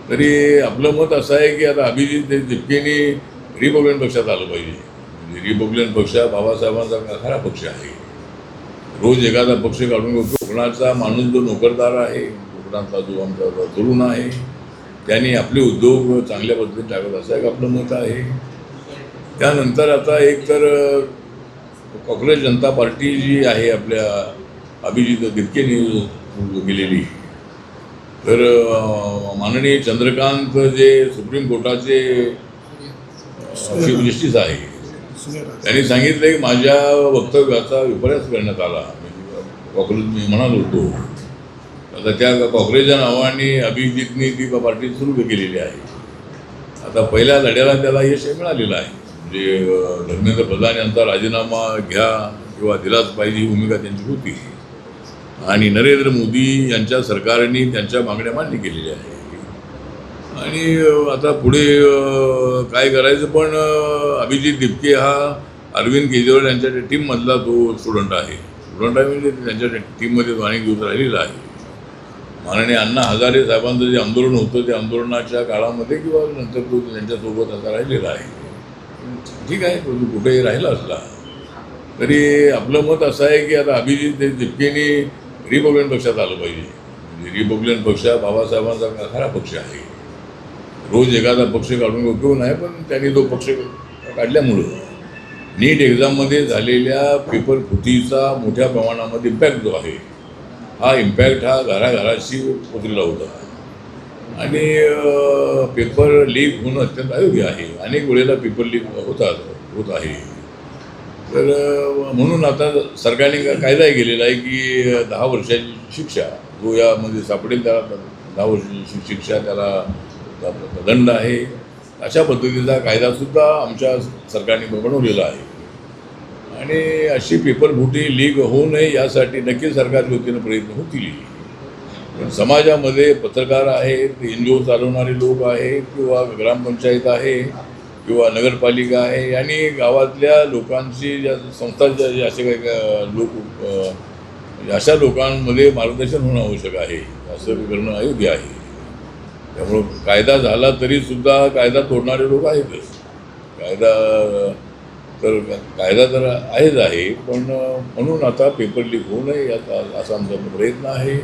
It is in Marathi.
तरी आपलं मत असं आहे की आता अभिजित दिपकेनी रिपब्लिकन पक्षात आलं पाहिजे. म्हणजे रिपब्लिकन पक्ष हा बाबासाहेबांचा खरा पक्ष आहे. रोज एखादा पक्ष काढून कोकणाचा माणूस जो नोकरदार आहे, कोकणातला जो आमचा तरुण आहे, त्यांनी आपले उद्योग चांगल्या पद्धतीने टाकत असं एक आपलं मत आहे. त्यानंतर आता एक तर काँग्रेस जनता पार्टी जी आहे आपल्या अभिजित दिपकेनी गेलेली, तर माननीय चंद्रकांत जे सुप्रीम कोर्टाचे चीफ जस्टिस आहे, त्यांनी सांगितलं की माझ्या वक्तव्याचा विपर्यास करण्यात आला. काँग्रेस मी म्हणालो होतो, आता त्या काँग्रेसच्या नावाने अभिजितनी ती पार्टी सुरू केलेली आहे. आता पहिल्या लढ्याला त्याला यश मिळालेलं आहे. म्हणजे धर्मेंद्र प्रधान यांचा राजीनामा घ्या किंवा दिलाच पाहिजे ही भूमिका त्यांची होती आणि नरेंद्र मोदी यांच्या सरकारने त्यांच्या मागण्या मान्य केलेल्या आहे. आणि आता पुढे काय करायचं, पण अभिजित दिपके हा अरविंद केजरीवाल यांच्या टीममधला तो स्टुडंट आहे. स्टुडंट आहे म्हणजे त्यांच्या टीममध्ये तो अनेक दिवस राहिलेला आहे. माननीय अण्णा हजारे साहेबांचं जे आंदोलन होतं त्या आंदोलनाच्या काळामध्ये किंवा नंतर तो त्यांच्यासोबत आता राहिलेला आहे. ठीक आहे, तो कुठेही राहिला असला तरी आपलं मत असं आहे की आता अभिजित दिपकेनी रिपब्लिकन पक्षात आलं पाहिजे. म्हणजे रिपब्लिकन पक्ष हा बाबासाहेबांचा खरा पक्ष आहे. रोज एखादा पक्ष काढून उपयोग नाही, पण त्यांनी तो पक्ष काढल्यामुळं नीट एक्झाममध्ये झालेल्या पेपर फुटीचा मोठ्या प्रमाणामध्ये इम्पॅक्ट जो आहे, हा इम्पॅक्ट हा घराघराशी पोचलेला होता आणि पेपर लीक होणं अत्यंत अयोग्य आहे. अनेक वेळेला पेपर लीक होत आहे. तर म्हणून आता सरकारने कायदाही केलेला आहे की 10 वर्षाची शिक्षा जो यामध्ये सापडेल त्याला 10 वर्षाची शिक्षा, त्याला दंड आहे. अशा पद्धतीचा कायदासुद्धा आमच्या सरकारने बनवलेला आहे. आणि अशी पेपरफुटी लीक होऊ नये यासाठी नक्की सरकारच्या वतीनं प्रयत्न होतील. पण समाजामध्ये पत्रकार आहेत, NGO चालवणारे लोक आहेत किंवा ग्रामपंचायत आहे किंवा नगरपालिका आहे आणि गावातल्या लोकांची ज्या संस्थांच्या जे असे काही लोक, अशा लोकांमध्ये मार्गदर्शन होणं आवश्यक आहे. असं करणं अयोग्य आहे. त्यामुळं कायदा झाला तरीसुद्धा कायदा तोडणारे लोक आहेतच. कायदा तर आहेच आहे, पण म्हणून आता पेपर लीक होऊ नये याचा असा आमचा प्रयत्न आहे.